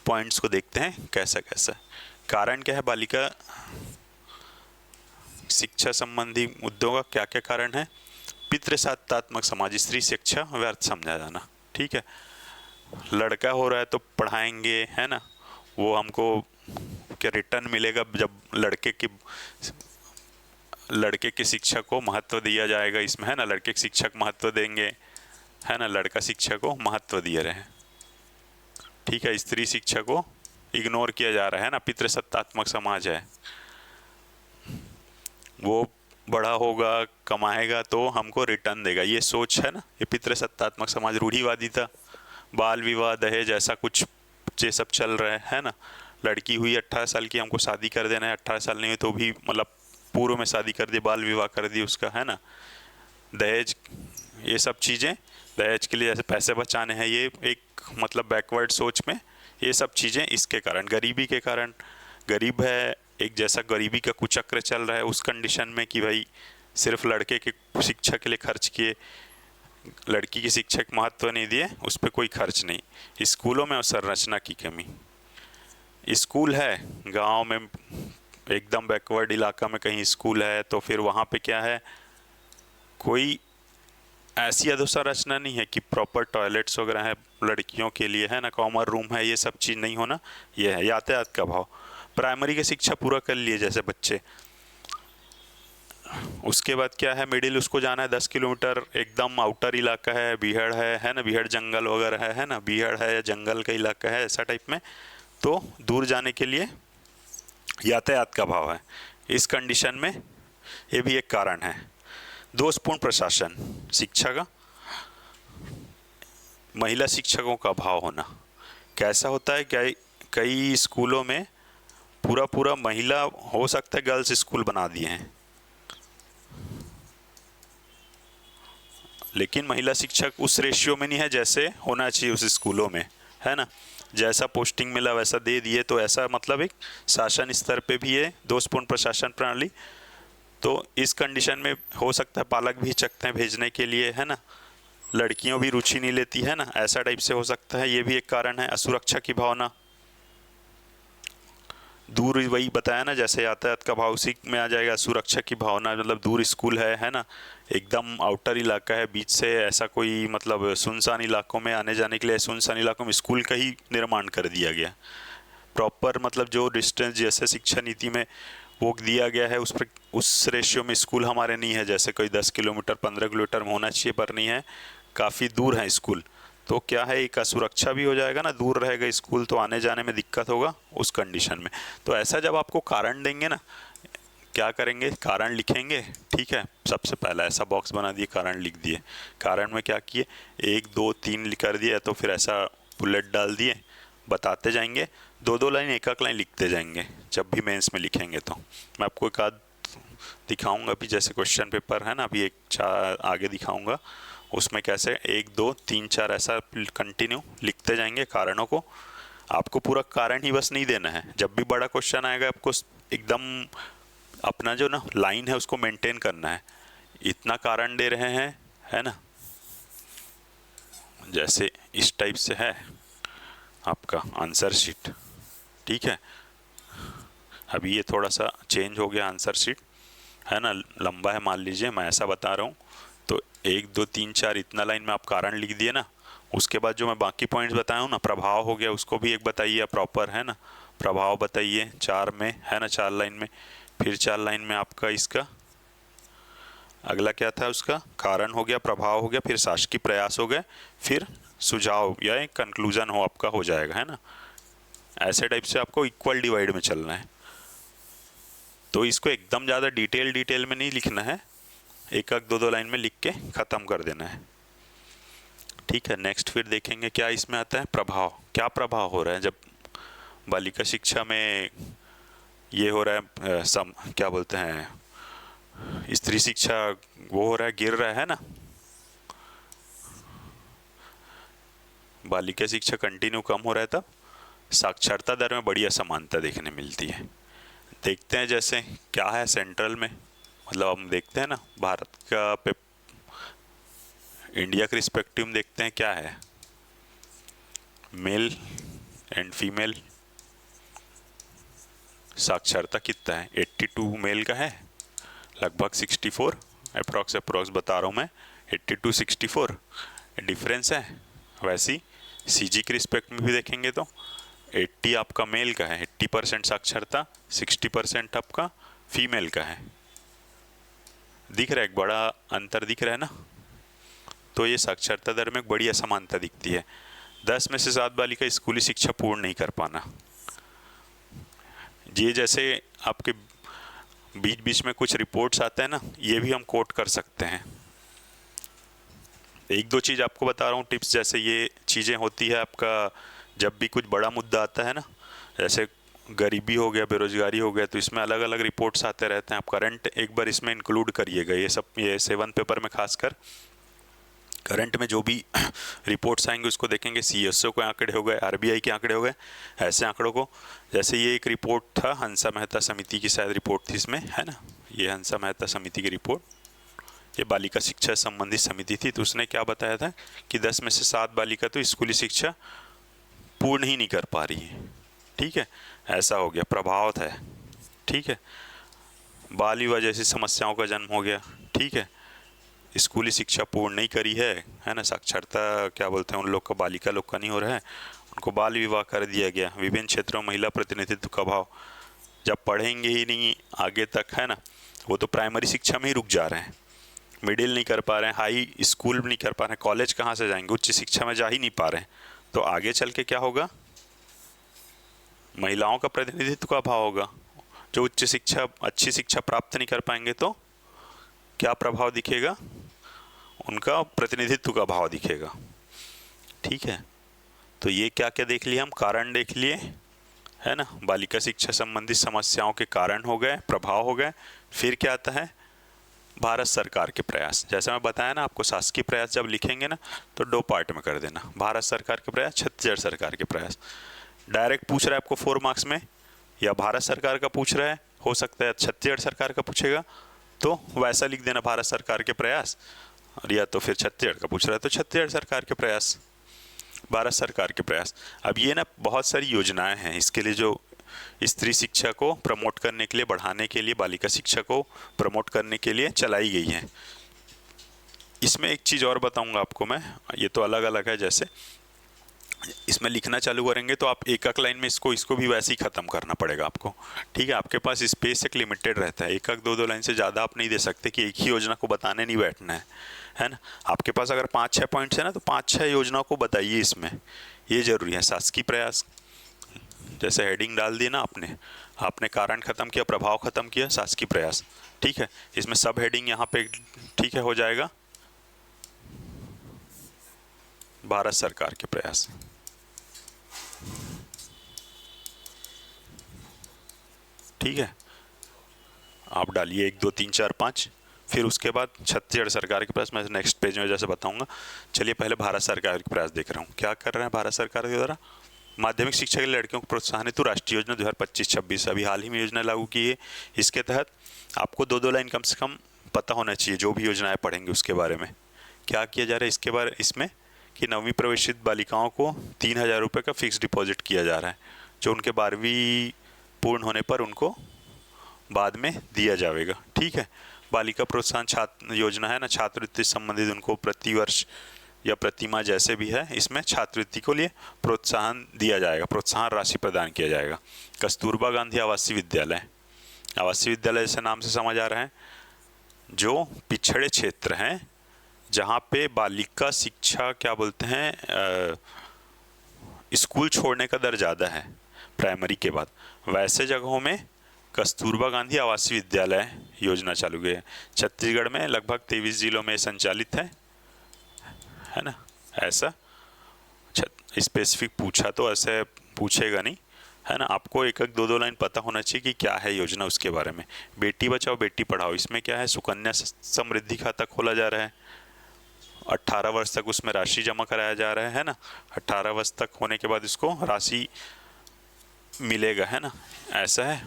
पॉइंट्स को देखते हैं कैसा कैसा। कारण क्या है बालिका शिक्षा संबंधी मुद्दों का, क्या क्या कारण है। पितृसत्तात्मक समाज, स्त्री शिक्षा व्यर्थ समझा जाना, ठीक है। लड़का हो रहा है तो पढ़ाएंगे, है ना, वो हमको क्या रिटर्न मिलेगा जब लड़के की शिक्षा को महत्व दिया जाएगा इसमें, है ना, लड़के की शिक्षा को महत्व देंगे, है ना, लड़का शिक्षा को महत्व दिए रहे, ठीक है। स्त्री शिक्षा को इग्नोर किया जा रहा है ना, पितृसत्तात्मक समाज है। वो बड़ा होगा, कमाएगा तो हमको रिटर्न देगा, ये सोच है ना, ये पितृसत्तात्मक समाज। रूढ़िवादिता, बाल विवाह, दहेज, ऐसा कुछ ये सब चल रहा है ना। लड़की हुई 18 साल की, हमको शादी कर देना है, 18 साल नहीं हुई तो भी मतलब पूर्व में शादी कर दी, बाल विवाह कर दी उसका, है ना। दहेज, ये सब चीज़ें, दहेज के लिए जैसे पैसे बचाने हैं, ये एक मतलब बैकवर्ड सोच में ये सब चीज़ें इसके कारण, गरीबी के कारण। गरीब है, एक जैसा गरीबी का कुचक्र चल रहा है उस कंडीशन में कि भाई सिर्फ लड़के की शिक्षा के लिए खर्च किए, लड़की की शिक्षा को महत्व नहीं दिए, उस पर कोई खर्च नहीं। स्कूलों में संरचना की कमी, स्कूल है गांव में एकदम बैकवर्ड इलाका में कहीं स्कूल है तो फिर वहाँ पे क्या है, कोई ऐसी अधोसंरचना नहीं है कि प्रॉपर टॉयलेट्स वगैरह है लड़कियों के लिए, है ना, कॉमन रूम है, ये सब चीज़ नहीं होना, ये है। यातायात का अभाव, प्राइमरी की शिक्षा पूरा कर लिए जैसे बच्चे, उसके बाद क्या है, मिडिल उसको जाना है 10 किलोमीटर, एकदम आउटर इलाका है, बीहड़ है ना, बीहड़ जंगल वगैरह है ना, बीहड़ है या जंगल का इलाका है ऐसा टाइप में, तो दूर जाने के लिए यातायात का अभाव है। इस कंडीशन में ये भी एक कारण है। दोषपूर्ण प्रशासन, शिक्षा का, महिला शिक्षकों का अभाव होना। कैसा होता है, क्या कई स्कूलों में पूरा महिला, हो सकता है गर्ल्स स्कूल बना दिए हैं, लेकिन महिला शिक्षक उस रेशियो में नहीं है जैसे होना चाहिए उस स्कूलों में, है ना। जैसा पोस्टिंग मिला वैसा दे दिए, तो ऐसा मतलब एक शासन स्तर पे भी है दोषपूर्ण प्रशासन प्रणाली। तो इस कंडीशन में हो सकता है पालक भी हिचकते हैं भेजने के लिए, है ना, लड़कियों भी रुचि नहीं लेती, है ना, ऐसा टाइप से हो सकता है, ये भी एक कारण है। असुरक्षा की भावना, दूर, वही बताया ना, जैसे यातायात का भाव उसी में आ जाएगा। सुरक्षा की भावना मतलब दूर स्कूल है ना, एकदम आउटर इलाका है, बीच से ऐसा कोई मतलब सुनसान इलाकों में आने जाने के लिए, सुनसान इलाकों में स्कूल का ही निर्माण कर दिया गया प्रॉपर, मतलब जो डिस्टेंस जैसे शिक्षा नीति में वो दिया गया है उस रेशियो में स्कूल हमारे नहीं है, जैसे कोई 10 किलोमीटर 15 किलोमीटर में होना चाहिए पर नहीं है, काफ़ी दूर है स्कूल। तो क्या है, एक असुरक्षा भी हो जाएगा ना, दूर रहेगा स्कूल तो आने जाने में दिक्कत होगा उस कंडीशन में। तो ऐसा जब आपको कारण देंगे ना, क्या करेंगे, कारण लिखेंगे, ठीक है। सबसे पहला ऐसा बॉक्स बना दिए, कारण लिख दिए। कारण में क्या किए, 1 2 3 कर दिया, तो फिर ऐसा बुलेट डाल दिए, बताते जाएंगे, 2 लाइन 1 लाइन लिखते जाएंगे जब भी मेंस में लिखेंगे। तो मैं आपको एक आध दिखाऊंगा अभी, जैसे क्वेश्चन पेपर है ना, अभी एक चार आगे दिखाऊंगा, उसमें कैसे 1 2 3 4 ऐसा कंटिन्यू लिखते जाएंगे कारणों को। आपको पूरा कारण ही बस नहीं देना है, जब भी बड़ा क्वेश्चन आएगा आपको एकदम अपना जो ना लाइन है उसको मेंटेन करना है। इतना कारण दे रहे हैं, है ना, जैसे इस टाइप से है आपका आंसर शीट, ठीक है। अभी ये थोड़ा सा चेंज हो गया आंसर शीट, है ना, लंबा है मान लीजिए, मैं ऐसा बता रहा हूँ। तो 1 2 3 4 इतना लाइन में आप कारण लिख दिए ना, उसके बाद जो मैं बाकी पॉइंट्स बताया हूँ ना, प्रभाव हो गया, उसको भी एक बताइए प्रॉपर, है ना, प्रभाव बताइए 4 में, है ना, 4 लाइन में। फिर 4 लाइन में आपका इसका अगला क्या था, उसका कारण हो गया, प्रभाव हो गया, फिर शासकीय प्रयास हो गए, फिर सुझाव या एक कंक्लूजन हो आपका हो जाएगा, है ना। ऐसे टाइप से आपको इक्वल डिवाइड में चलना है। तो इसको एकदम ज़्यादा डिटेल में नहीं लिखना है, 1 1 2 2 लाइन में लिख के ख़त्म कर देना है, ठीक है। नेक्स्ट फिर देखेंगे क्या इसमें आता है, प्रभाव। क्या प्रभाव हो रहा है जब बालिका शिक्षा में ये हो रहा है, क्या बोलते हैं, स्त्री शिक्षा वो हो रहा है, गिर रहा है ना, बालिका शिक्षा कंटिन्यू कम हो रहा है, तब साक्षरता दर में बड़ी असमानता देखने मिलती है। देखते हैं जैसे क्या है सेंट्रल में, मतलब हम देखते हैं ना भारत का इंडिया के रिस्पेक्टिव में देखते हैं क्या है, मेल एंड फीमेल साक्षरता कितना है, 82 मेल का है, लगभग 64 अप्रॉक्स बता रहा हूँ मैं, 82 64 डिफरेंस है। वैसी सीजी के रिस्पेक्ट में भी देखेंगे तो 80 आपका मेल का है, 80% साक्षरता, 60% आपका फीमेल का है। दिख रहा है, एक बड़ा अंतर दिख रहा है ना। तो ये साक्षरता दर में एक बड़ी असमानता दिखती है। 10 में से 7 बालिका स्कूली शिक्षा पूर्ण नहीं कर पाना, ये जैसे आपके बीच बीच में कुछ रिपोर्ट्स आते हैं ना, ये भी हम कोट कर सकते हैं। एक दो चीज़ आपको बता रहा हूँ टिप्स, जैसे ये चीज़ें होती है आपका जब भी कुछ बड़ा मुद्दा आता है ना, जैसे गरीबी हो गया, बेरोजगारी हो गया, तो इसमें अलग अलग रिपोर्ट्स आते रहते हैं। आप करंट एक बार इसमें इंक्लूड करिएगा, ये सब, ये 7 पेपर में खासकर करंट में जो भी रिपोर्ट्स आएंगे उसको देखेंगे। सीएसओ के आंकड़े हो गए, आरबीआई के आंकड़े हो गए, ऐसे आंकड़ों को, जैसे ये एक रिपोर्ट था हंसा मेहता समिति की, शायद रिपोर्ट थी इसमें, है ना, ये हंसा मेहता समिति की रिपोर्ट, ये बालिका शिक्षा संबंधित समिति थी। तो उसने क्या बताया था कि 10 में से 7 बालिका तो स्कूली शिक्षा पूर्ण ही नहीं कर पा रही है। ठीक है, ऐसा हो गया, प्रभाव था। ठीक है, बाल विवाह जैसी समस्याओं का जन्म हो गया। ठीक है, स्कूली शिक्षा पूर्ण नहीं करी है ना, साक्षरता क्या बोलते हैं उन लोग का, बालिका लोग का नहीं हो रहा है, उनको बाल विवाह कर दिया गया। विभिन्न क्षेत्रों में महिला प्रतिनिधित्व का अभाव, जब पढ़ेंगे ही नहीं आगे तक, है ना, वो तो प्राइमरी शिक्षा में ही रुक जा रहे हैं, मिडिल नहीं कर पा रहे हैं, हाई स्कूल नहीं कर पा रहे हैं, कॉलेज कहाँ से जाएंगे, उच्च शिक्षा में जा ही नहीं पा रहे हैं, तो आगे चल के क्या होगा, महिलाओं का प्रतिनिधित्व का अभाव होगा। जो उच्च शिक्षा, अच्छी शिक्षा प्राप्त नहीं कर पाएंगे तो क्या प्रभाव दिखेगा, उनका प्रतिनिधित्व का अभाव दिखेगा। ठीक है, तो ये क्या क्या देख लिया हम, कारण देख लिए, है ना, बालिका शिक्षा संबंधित समस्याओं के कारण हो गए, प्रभाव हो गए। फिर क्या आता है, भारत सरकार के प्रयास। जैसे मैं बताया ना आपको, शासकीय प्रयास जब लिखेंगे ना तो 2 पार्ट में कर देना, भारत सरकार के प्रयास, छत्तीसगढ़ सरकार के प्रयास। डायरेक्ट पूछ रहा है आपको 4 मार्क्स में, या भारत सरकार का पूछ रहा है, हो सकता है छत्तीसगढ़ सरकार का पूछेगा तो वैसा लिख देना, भारत सरकार के प्रयास, और या तो फिर छत्तीसगढ़ का पूछ रहा है तो छत्तीसगढ़ सरकार के प्रयास, भारत सरकार के प्रयास। अब ये ना बहुत सारी योजनाएं हैं इसके लिए, जो स्त्री शिक्षा को प्रमोट करने के लिए, बढ़ाने के लिए, बालिका शिक्षा को प्रमोट करने के लिए चलाई गई हैं। इसमें एक चीज़ और बताऊंगा आपको मैं, ये तो अलग अलग है, जैसे इसमें लिखना चालू करेंगे तो आप एक एक लाइन में इसको भी वैसे ही ख़त्म करना पड़ेगा आपको। ठीक है, आपके पास स्पेस एक लिमिटेड रहता है, एक दो लाइन से ज़्यादा आप नहीं दे सकते कि एक ही योजना को बताने नहीं बैठना है ना। आपके पास अगर 5-6 पॉइंट्स है ना, तो 5-6 योजनाओं को बताइए इसमें, ये जरूरी है। शासकीय प्रयास जैसे हेडिंग डाल दी ना आपने कारण खत्म किया, प्रभाव खत्म किया, शासकीय प्रयास। ठीक है, इसमें सब हेडिंग यहाँ पे ठीक है हो जाएगा, भारत सरकार के प्रयास। ठीक है, आप डालिए 1 2 3 4 5, फिर उसके बाद छत्तीसगढ़ सरकार के प्रयास मैं नेक्स्ट पेज में जैसे बताऊंगा। चलिए पहले भारत सरकार के प्रयास देख रहा हूँ, क्या कर रहे हैं भारत सरकार के द्वारा। माध्यमिक शिक्षा के लिए लड़कियों को प्रोत्साहन हेतु राष्ट्रीय योजना 2025-26 अभी हाल ही में योजना लागू की है। इसके तहत आपको 2 लाइन कम से कम पता होना चाहिए, जो भी योजनाएं पढ़ेंगे उसके बारे में। क्या किया जा रहा है इसके बारे इसमें कि 9वीं प्रवेशित बालिकाओं को 3,000 रुपये का फिक्स डिपॉजिट किया जा रहा है, जो उनके 12वीं पूर्ण होने पर उनको बाद में दिया जाएगा। ठीक है, बालिका प्रोत्साहन छात्र योजना है ना, छात्रवृत्ति संबंधित उनको प्रतिवर्ष या प्रतिमाह जैसे भी है, इसमें छात्रवृत्ति को लिए प्रोत्साहन दिया जाएगा, प्रोत्साहन राशि प्रदान किया जाएगा। कस्तूरबा गांधी आवासीय विद्यालय, आवासीय विद्यालय जैसे नाम से समझ आ रहा है, जो पिछड़े क्षेत्र हैं जहाँ पे बालिका शिक्षा क्या बोलते हैं, स्कूल छोड़ने का दर ज़्यादा है प्राइमरी के बाद, वैसे जगहों में कस्तूरबा गांधी आवासीय विद्यालय योजना चालू गई है। छत्तीसगढ़ में लगभग 23 जिलों में संचालित है ना। ऐसा स्पेसिफिक पूछा तो ऐसे पूछेगा नहीं, है ना। आपको एक 2 लाइन पता होना चाहिए कि क्या है योजना, उसके बारे में। बेटी बचाओ बेटी पढ़ाओ, इसमें क्या है, सुकन्या समृद्धि खाता खोला जा रहा है, 18 वर्ष तक उसमें राशि जमा कराया जा रहा है ना। 18 वर्ष तक होने के बाद इसको राशि मिलेगा, है ना, ऐसा है।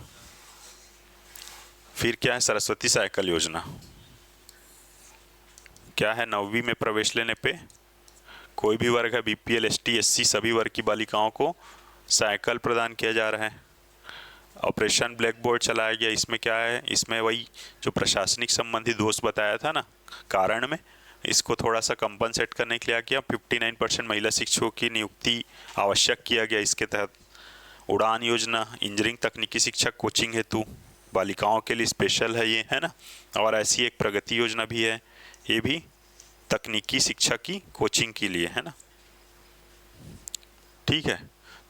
फिर क्या है, सरस्वती साइकिल योजना, क्या है, 9वीं में प्रवेश लेने पे कोई भी वर्ग है, बीपीएल, एसटी, एससी, सभी वर्ग की बालिकाओं को साइकिल प्रदान किया जा रहा है। ऑपरेशन ब्लैक बोर्ड चलाया गया। इसमें क्या है, इसमें वही जो प्रशासनिक संबंधी दोष बताया था ना कारण में, इसको थोड़ा सा कंपनसेट करने के लिए किया। 59% महिला शिक्षकों की नियुक्ति आवश्यक किया गया इसके तहत। उड़ान योजना, इंजीनियरिंग तकनीकी शिक्षा कोचिंग हेतु बालिकाओं के लिए स्पेशल है ये, है ना। और ऐसी एक प्रगति योजना भी है, ये भी तकनीकी शिक्षा की कोचिंग के लिए, है ना। ठीक है,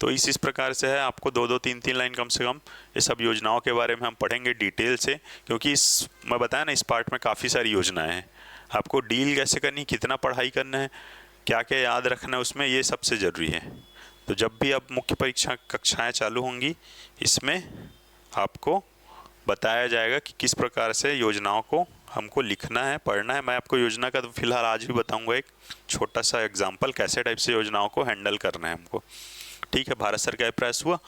तो इस प्रकार से है। आपको 2-2, 3-3 लाइन कम से कम ये सब योजनाओं के बारे में हम पढ़ेंगे डिटेल से, क्योंकि इस मैं बताया ना, इस पार्ट में काफ़ी सारी योजनाएं हैं। आपको डील कैसे करनी, कितना पढ़ाई करना है, क्या क्या याद रखना है उसमें, ये सबसे ज़रूरी है। तो जब भी अब मुख्य परीक्षा कक्षाएं चालू होंगी, इसमें आपको बताया जाएगा कि किस प्रकार से योजनाओं को हमको लिखना है, पढ़ना है। मैं आपको योजना का तो फिलहाल आज भी बताऊंगा एक छोटा सा एग्जांपल, कैसे टाइप से योजनाओं को हैंडल करना है हमको। ठीक है, भारत सरकार का प्रयास हुआ।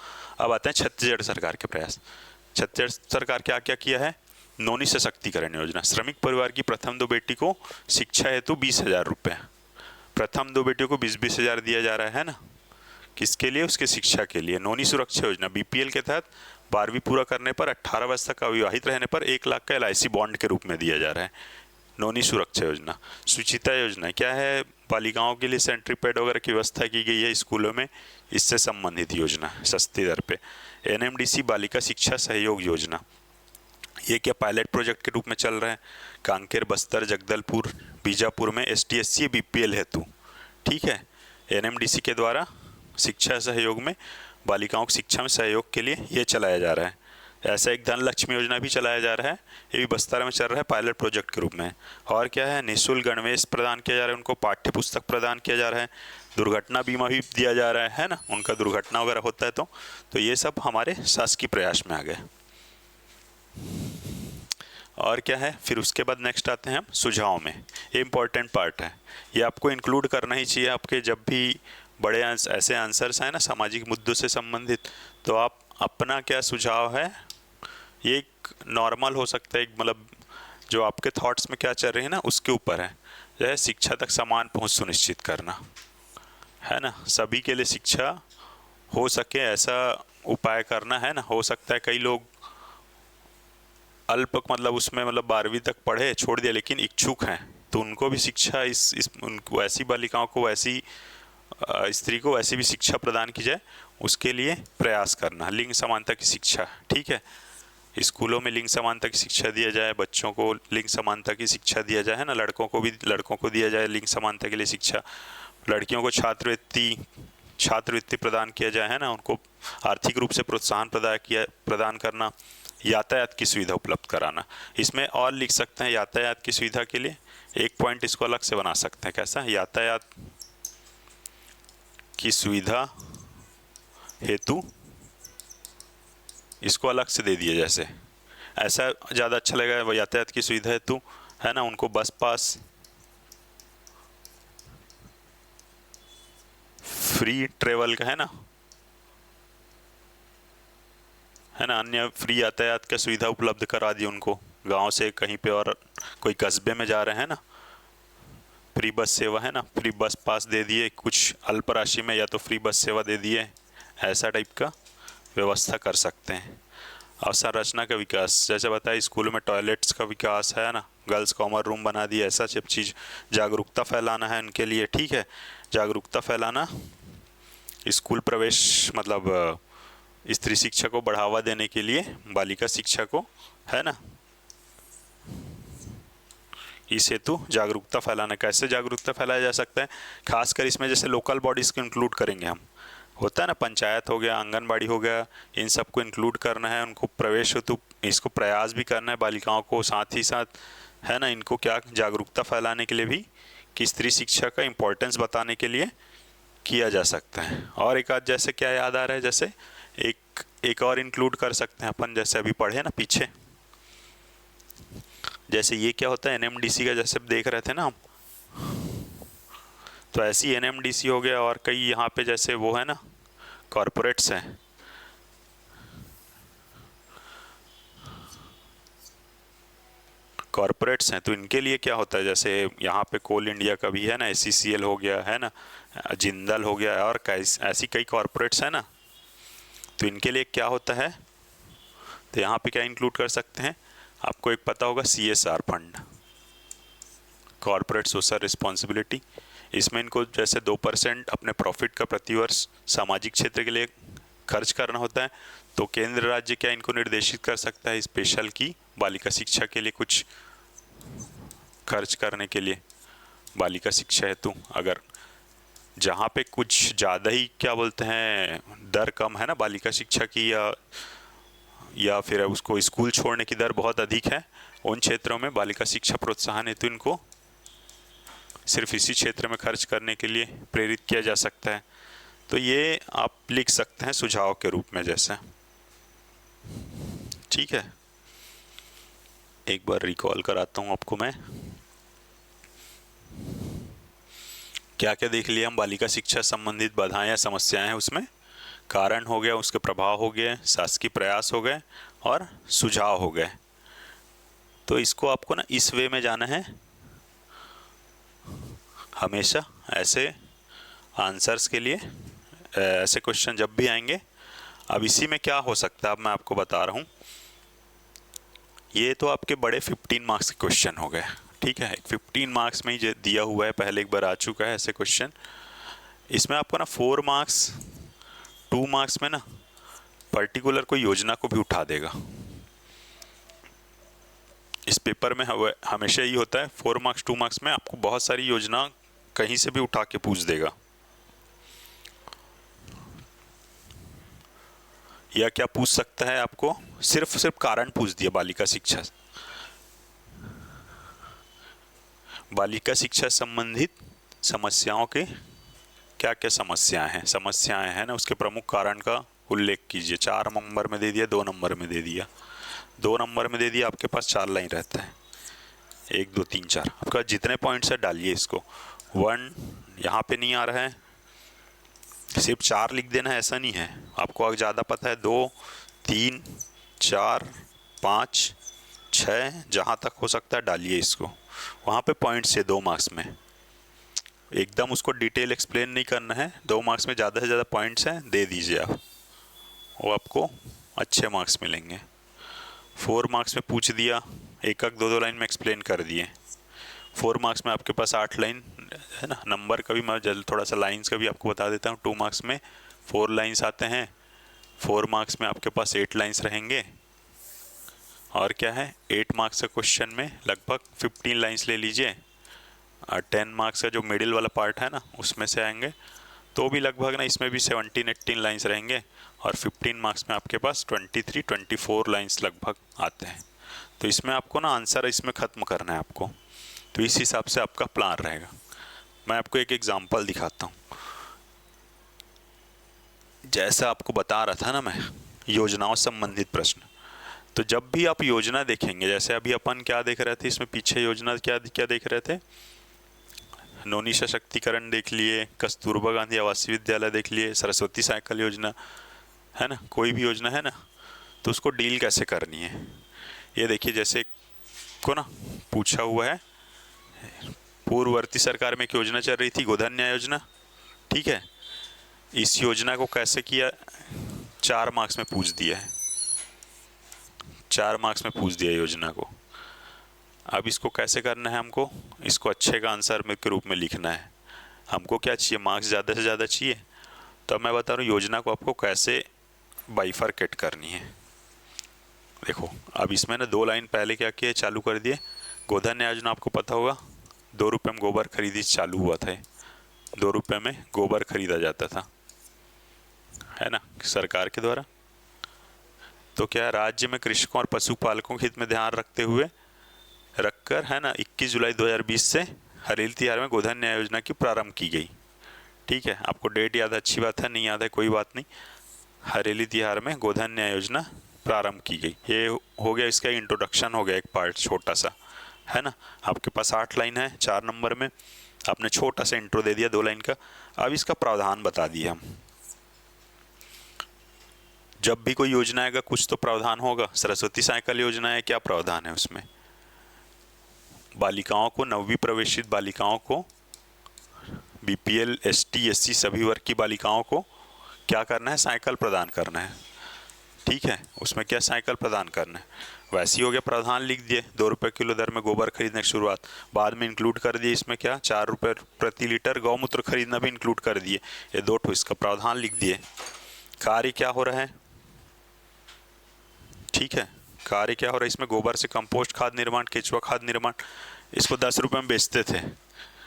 अब आते हैं छत्तीसगढ़ सरकार के प्रयास। छत्तीसगढ़ सरकार क्या क्या किया है, नौनी सशक्तिकरण योजना। श्रमिक परिवार की प्रथम 2 बेटी को शिक्षा हेतु 20,000 रुपये, प्रथम 2 बेटियों को 20-20 हज़ार दिया जा रहा है ना। किसके लिए, उसके शिक्षा के लिए। नौनी सुरक्षा योजना, बीपीएल के तहत 12वीं पूरा करने पर 18 वर्ष तक अविवाहित रहने पर 1 लाख का LIC बॉन्ड के रूप में दिया जा रहा है। नौनी सुरक्षा योजना। सुचिता योजना क्या है, बालिकाओं के लिए सेंट्री पैड वगैरह की व्यवस्था की गई है स्कूलों में, इससे संबंधित योजना है, सस्ती दर पे। NMDC बालिका शिक्षा सहयोग योजना, ये क्या पायलट प्रोजेक्ट के रूप में चल रहा है। कांकेर, बस्तर, जगदलपुर, बीजापुर में ST SC BPL हेतु। ठीक है, NMDC के द्वारा शिक्षा सहयोग में बालिकाओं की शिक्षा में सहयोग के लिए ये चलाया जा रहा है। ऐसा एक धनलक्ष्मी योजना भी चलाया जा रहा है, ये भी बस्तर में चल रहा है पायलट प्रोजेक्ट के रूप में। और क्या है, निःशुल्क गणवेश प्रदान किया जा रहा है, उनको पाठ्य पुस्तक प्रदान किया जा रहा है, दुर्घटना बीमा भी दिया जा रहा है ना, उनका दुर्घटना वगैरह होता है तो ये सब हमारे शासकीय प्रयास में आ गए। और क्या है, फिर उसके बाद नेक्स्ट आते हैं हम सुझाव में। ये इंपॉर्टेंट पार्ट है, ये आपको इंक्लूड करना ही चाहिए आपके जब भी बड़े ऐसे आंसर्स हैं ना सामाजिक मुद्दों से संबंधित, तो आप अपना क्या सुझाव है, ये एक नॉर्मल हो सकता है, एक मतलब जो आपके थॉट्स में क्या चल रहे हैं ना उसके ऊपर है। जैसे शिक्षा तक समान पहुंच सुनिश्चित करना, है ना, सभी के लिए शिक्षा हो सके ऐसा उपाय करना, है ना। हो सकता है कई लोग अल्प मतलब उसमें मतलब 12वीं तक पढ़े छोड़ दिया, लेकिन इच्छुक हैं, तो उनको भी शिक्षा उनको ऐसी बालिकाओं को, ऐसी स्त्री को ऐसी भी शिक्षा प्रदान की जाए, उसके लिए प्रयास करना। लिंग समानता की शिक्षा, ठीक है, स्कूलों में लिंग समानता की शिक्षा दिया जाए, बच्चों को लिंग समानता की शिक्षा दिया जाए, है ना। लड़कों को दिया जाए लिंग समानता के लिए शिक्षा। लड़कियों को छात्रवृत्ति प्रदान किया जाए, है ना, उनको आर्थिक रूप से प्रोत्साहन प्रदान करना। यातायात की सुविधा उपलब्ध कराना, इसमें और लिख सकते हैं यातायात की सुविधा के लिए एक पॉइंट इसको अलग से बना सकते हैं। कैसा, यातायात की सुविधा हेतु इसको अलग से दे दिए, जैसे ऐसा ज़्यादा अच्छा लगेगा। यातायात की सुविधा हेतु, है ना, उनको बस पास, फ्री ट्रेवल का, है ना, अन्य फ्री यातायात का सुविधा उपलब्ध करा दी उनको। गांव से कहीं पे और कोई कस्बे में जा रहे हैं ना, फ्री बस सेवा, है ना, फ्री बस पास दे दिए, कुछ अल्प राशि में, या तो फ्री बस सेवा दे दिए, ऐसा टाइप का व्यवस्था कर सकते हैं। अवसंरचना का विकास, जैसे बताया स्कूलों में टॉयलेट्स का विकास, है ना, गर्ल्स कॉमन रूम बना दिए, ऐसा सब चीज़। जागरूकता फैलाना है उनके लिए, ठीक है, जागरूकता फैलाना। स्कूल प्रवेश मतलब स्त्री शिक्षा को बढ़ावा देने के लिए बालिका शिक्षा को, है ना, इस हेतु जागरूकता फैलाना। कैसे जागरूकता फैलाया जा सकता है, खासकर इसमें जैसे लोकल बॉडीज़ को इंक्लूड करेंगे हम, होता है ना, पंचायत हो गया, आंगनबाड़ी हो गया, इन सबको इंक्लूड करना है, उनको प्रवेश हेतु इसको प्रयास भी करना है बालिकाओं को, साथ ही साथ, है ना, इनको क्या जागरूकता फैलाने के लिए भी कि स्त्री शिक्षा का इम्पोर्टेंस बताने के लिए किया जा सकता है। और एक आध जैसे क्या याद आ रहा है, जैसे एक और इंक्लूड कर सकते हैं अपन, जैसे अभी पढ़े ना पीछे, जैसे ये क्या होता है NMDC का, जैसे देख रहे थे ना हम, तो ऐसी NMDC हो गया, और कई यहाँ पे जैसे वो है ना कॉरपोरेट्स हैं, कॉरपोरेट्स हैं तो इनके लिए क्या होता है, जैसे यहाँ पे कोल इंडिया का भी है ना, SCCL हो गया है ना, जिंदल हो गया, और ऐसी कई कॉरपोरेट्स हैं ना, तो इनके लिए क्या होता है, तो यहाँ पे क्या इंक्लूड कर सकते हैं, आपको एक पता होगा CSR fund, corporate social responsibility. इसमें इनको जैसे 2% अपने प्रॉफिट का प्रतिवर्ष सामाजिक क्षेत्र के लिए खर्च करना होता है, तो केंद्र राज्य क्या इनको निर्देशित कर सकता है स्पेशल की बालिका शिक्षा के लिए कुछ खर्च करने के लिए, बालिका शिक्षा हेतु। अगर जहाँ पे कुछ ज़्यादा ही क्या बोलते हैं दर कम है ना बालिका शिक्षा की, या फिर उसको स्कूल छोड़ने की दर बहुत अधिक है, उन क्षेत्रों में बालिका शिक्षा प्रोत्साहन हेतु इनको सिर्फ इसी क्षेत्र में खर्च करने के लिए प्रेरित किया जा सकता है। तो ये आप लिख सकते हैं सुझाव के रूप में जैसे, ठीक है। एक बार रिकॉल कराता हूँ आपको मैं, क्या क्या देख लिया हम, बालिका शिक्षा संबंधित बाधाएं या समस्याएं हैं, उसमें कारण हो गया, उसके प्रभाव हो गए, शासकीय प्रयास हो गए, और सुझाव हो गए। तो इसको आपको ना इस वे में जाना है हमेशा, ऐसे आंसर्स के लिए ऐसे क्वेश्चन जब भी आएंगे। अब इसी में क्या हो सकता है, अब मैं आपको बता रहा हूँ, ये तो आपके बड़े 15 मार्क्स के क्वेश्चन हो गए, ठीक है, 15 मार्क्स में ही दिया हुआ है, पहले एक बार आ चुका है ऐसे क्वेश्चन। इसमें आपको ना 4 मार्क्स 2 मार्क्स में ना पर्टिकुलर कोई योजना को भी उठा देगा। इस पेपर में हमेशा यही होता है, 4 मार्क्स 2 मार्क्स में आपको बहुत सारी योजना कहीं से भी उठा के पूछ देगा। या क्या पूछ सकता है, आपको सिर्फ कारण पूछ दिया, बालिका शिक्षा संबंधित समस्याओं के क्या क्या समस्याएं हैं ना, उसके प्रमुख कारण का उल्लेख कीजिए। 4 नंबर में दे दिया, 2 नंबर में दे दिया, 2 नंबर में दे दिया, आपके पास 4 लाइन रहता है, 1 2 3 4, आपका जितने पॉइंट्स है डालिए इसको। 1 यहाँ पे नहीं आ रहा है, सिर्फ 4 लिख देना है ऐसा नहीं है, आपको अगर ज़्यादा पता है 2 3 4 5 6 जहाँ तक हो सकता है डालिए इसको। वहाँ पे पॉइंट्स है 2 मार्क्स में, एकदम उसको डिटेल एक्सप्लेन नहीं करना है, 2 मार्क्स में ज़्यादा से ज़्यादा पॉइंट्स हैं दे दीजिए आप, वो आपको अच्छे मार्क्स मिलेंगे। 4 मार्क्स में पूछ दिया, एक 2 लाइन में एक्सप्लेन कर दिए। 4 मार्क्स में आपके पास 8 लाइन है ना, नंबर का भी मैं थोड़ा सा लाइंस का भी आपको बता देता हूँ। 2 मार्क्स में 4 लाइंस आते हैं, 4 मार्क्स में आपके पास 8 लाइंस रहेंगे, और क्या है 8 मार्क्स का क्वेश्चन में लगभग 15 लाइंस ले लीजिए, और 10 मार्क्स का जो मिडिल वाला पार्ट है ना उसमें से आएंगे, तो भी लगभग ना इसमें भी 17-18 लाइंस रहेंगे, और 15 मार्क्स में आपके पास 23-24 लाइंस लगभग आते हैं। तो इसमें आपको ना आंसर इसमें ख़त्म करना है आपको, तो इस हिसाब से आपका प्लान रहेगा। मैं आपको एक एग्जांपल दिखाता हूँ, जैसा आपको बता रहा था ना मैं, योजनाओं संबंधित प्रश्न। तो जब भी आप योजना देखेंगे, जैसे अभी अपन क्या देख रहे थे, इसमें पीछे योजना क्या क्या देख रहे थे, नौनी सशक्तिकरण देख लिए, कस्तूरबा गांधी आवासीय विद्यालय देख लिए, सरस्वती साइकिल योजना है ना, कोई भी योजना है ना, तो उसको डील कैसे करनी है ये देखिए। जैसे को ना पूछा हुआ है, पूर्ववर्ती सरकार में एक योजना चल रही थी गोधन न्याय योजना, ठीक है, इस योजना को कैसे किया, 4 मार्क्स में पूछ दिया है, 4 मार्क्स में पूछ दिया योजना को। अब इसको कैसे करना है हमको, इसको अच्छे का आंसर में के रूप में लिखना है। हमको क्या चाहिए, मार्क्स ज़्यादा से ज़्यादा चाहिए, तो मैं बता रहा हूँ योजना को आपको कैसे बाइफरकेट करनी है। देखो अब इसमें ना 2 लाइन पहले क्या किया, चालू कर दिए, गोधन न्याय योजना आपको पता होगा, 2 रुपये में गोबर खरीदी चालू हुआ था, 2 रुपये में गोबर खरीदा जाता था है ना सरकार के द्वारा। तो क्या राज्य में कृषकों और पशुपालकों के हित में ध्यान रखकर है ना 21 जुलाई 2020 से हरेली तिहार में गोधन न्याय योजना की प्रारंभ की गई, ठीक है। आपको डेट याद है, अच्छी बात है, नहीं याद है कोई बात नहीं, हरेली तिहार में गोधन न्याय योजना प्रारंभ की गई। ये हो गया, इसका इंट्रोडक्शन हो गया एक पार्ट छोटा सा है ना। आपके पास 8 लाइन है, 4 नंबर में आपने छोटा सा इंट्रो दे दिया 2 लाइन का। अब इसका प्रावधान बता दिए हम, जब भी कोई योजना आएगा कुछ तो प्रावधान होगा। सरस्वती साइकिल योजना है, क्या प्रावधान है उसमें, बालिकाओं को, नवीं प्रवेशित बालिकाओं को, बीपीएल, एसटी, एससी सभी वर्ग की बालिकाओं को क्या करना है, साइकिल प्रदान करना है। ठीक है, उसमें क्या साइकिल प्रदान करना है। वैसे ही हो गया, प्रावधान लिख दिए, 2 रुपये किलो दर में गोबर खरीदने की शुरुआत, बाद में इंक्लूड कर दिए इसमें क्या, 4 रुपये प्रति लीटर गौमूत्र खरीदना भी इंक्लूड कर दिए। ये 2 ठो इसका प्रावधान लिख दिए। कार्य क्या हो रहा है, ठीक है, कार्य क्या हो रहा है इसमें, गोबर से कंपोस्ट खाद निर्माण, केचुआ खाद निर्माण, इसको 10 रुपये में बेचते थे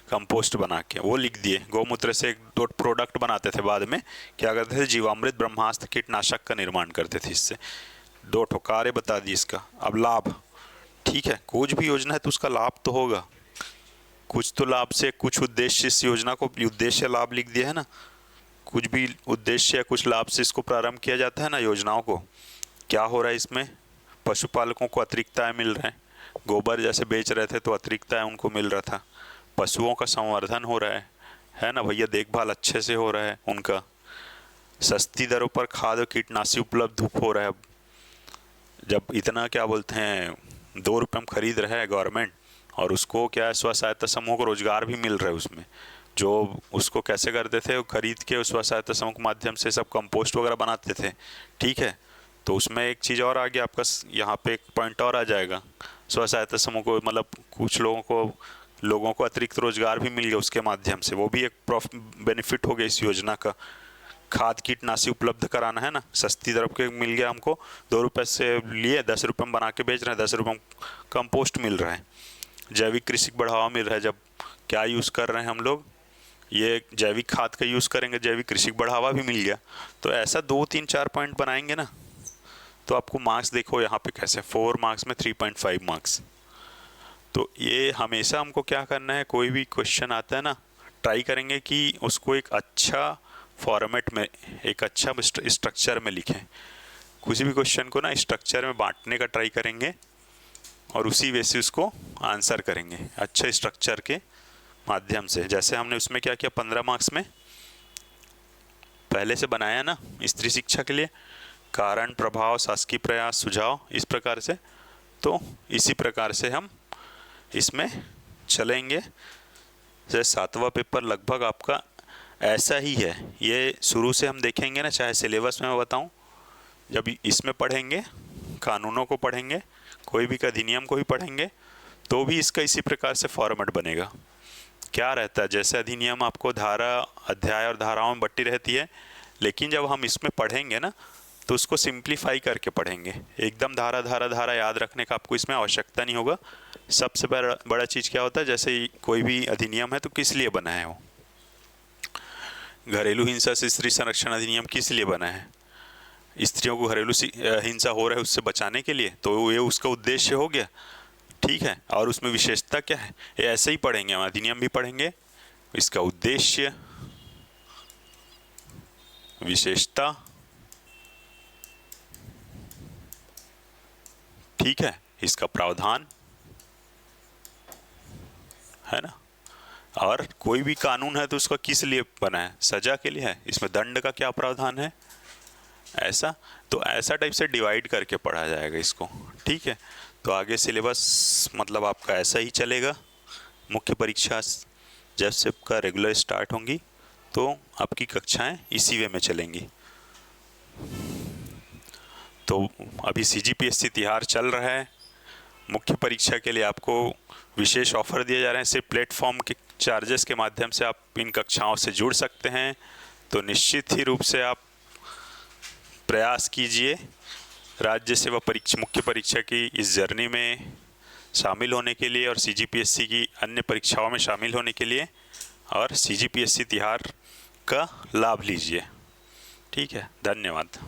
कंपोस्ट बना के, वो लिख दिए। गौमूत्र से एक 2 प्रोडक्ट बनाते थे, बाद में क्या करते थे, जीवामृत, ब्रह्मास्त्र कीटनाशक का निर्माण करते थे इससे। 2 ठो कार्य बता दिए इसका। अब लाभ, ठीक है, कुछ भी योजना है तो उसका लाभ तो होगा, कुछ तो लाभ से कुछ उद्देश्य, इस योजना को उद्देश्य लाभ लिख दिया है ना, कुछ भी उद्देश्य या कुछ लाभ से इसको प्रारंभ किया जाता है ना योजनाओं को। क्या हो रहा है इसमें, पशुपालकों को अतिरिक्त आय मिल रहा है, गोबर जैसे बेच रहे थे तो अतिरिक्त आय उनको मिल रहा था, पशुओं का संवर्धन हो रहा है ना भैया, देखभाल अच्छे से हो रहा है उनका, सस्ती दरों पर खाद और कीटनाशी उपलब्ध हो रहा है। जब इतना क्या बोलते हैं 2 रुपये में खरीद रहा है गवर्नमेंट, और उसको क्या है, स्व सहायता समूह को रोजगार भी मिल रहा है उसमें, जो उसको कैसे करते थे, वो खरीद के स्व सहायता समूह के माध्यम से सब कंपोस्ट वगैरह बनाते थे। ठीक है, तो उसमें एक चीज़ और आ गया आपका, यहाँ पे एक पॉइंट और आ जाएगा, स्व सहायता समूह को मतलब कुछ लोगों को अतिरिक्त रोजगार भी मिल गया उसके माध्यम से, वो भी एक बेनिफिट हो गया इस योजना का। खाद कीटनाशी उपलब्ध कराना है ना, सस्ती दर पे मिल गया हमको, 2 रुपये से लिए 10 रुपये में बना के बेच रहे हैं, 10 रुपये में कंपोस्ट मिल रहा है। जैविक कृषि को बढ़ावा मिल रहा है, जब क्या यूज़ कर रहे हैं हम लोग, ये जैविक खाद का यूज़ करेंगे, जैविक कृषि को बढ़ावा भी मिल गया। तो ऐसा 2, 3, 4 पॉइंट बनाएंगे ना, तो आपको मार्क्स देखो यहाँ पे कैसे, 4 मार्क्स में 3.5 मार्क्स। तो ये हमेशा हमको क्या करना है, कोई भी क्वेश्चन आता है ना, ट्राई करेंगे कि उसको एक अच्छा फॉर्मेट में, एक अच्छा स्ट्रक्चर में लिखें। किसी भी क्वेश्चन को ना स्ट्रक्चर में बांटने का ट्राई करेंगे और उसी वे से उसको आंसर करेंगे अच्छे स्ट्रक्चर के माध्यम से। जैसे हमने उसमें क्या किया, 15 मार्क्स में पहले से बनाया ना स्त्री शिक्षा के लिए, कारण, प्रभाव, शासकीय प्रयास, सुझाव, इस प्रकार से। तो इसी प्रकार से हम इसमें चलेंगे। जैसे 7वां पेपर लगभग आपका ऐसा ही है, ये शुरू से हम देखेंगे ना, चाहे सिलेबस में मैं बताऊं, जब इसमें पढ़ेंगे, कानूनों को पढ़ेंगे, कोई भी अधिनियम को भी पढ़ेंगे, तो भी इसका इसी प्रकार से फॉर्मेट बनेगा। क्या रहता है, जैसे अधिनियम आपको धारा, अध्याय और धाराओं में बटी रहती है, लेकिन जब हम इसमें पढ़ेंगे ना तो उसको सिंप्लीफाई करके पढ़ेंगे। एकदम धारा धारा धारा याद रखने का आपको इसमें आवश्यकता नहीं होगा। सबसे बड़ा चीज़ क्या होता है, जैसे कोई भी अधिनियम है तो किस लिए बना है वो, घरेलू हिंसा से स्त्री संरक्षण अधिनियम किस लिए बना है, स्त्रियों को घरेलू हिंसा हो रहा है उससे बचाने के लिए, तो ये उसका उद्देश्य हो गया। ठीक है, और उसमें विशेषता क्या है, ये ऐसे ही पढ़ेंगे, हम अधिनियम भी पढ़ेंगे, इसका उद्देश्य, विशेषता, ठीक है, इसका प्रावधान है ना, और कोई भी कानून है तो उसका किस लिए बना है, सजा के लिए है, इसमें दंड का क्या प्रावधान है, ऐसा। तो ऐसा टाइप से डिवाइड करके पढ़ा जाएगा इसको। ठीक है, तो आगे सिलेबस मतलब आपका ऐसा ही चलेगा। मुख्य परीक्षा जब से आपका रेगुलर स्टार्ट होंगी तो आपकी कक्षाएं इसी वे में चलेंगी। तो अभी CGPSC तिहार चल रहा है, मुख्य परीक्षा के लिए आपको विशेष ऑफर दिए जा रहे हैं, सिर्फ प्लेटफॉर्म के चार्जेस के माध्यम से आप इन कक्षाओं से जुड़ सकते हैं। तो निश्चित ही रूप से आप प्रयास कीजिए राज्य सेवा परीक्षा, मुख्य परीक्षा की इस जर्नी में शामिल होने के लिए और CGPSC की अन्य परीक्षाओं में शामिल होने के लिए, और CGPSC तिहार का लाभ लीजिए। ठीक है, धन्यवाद।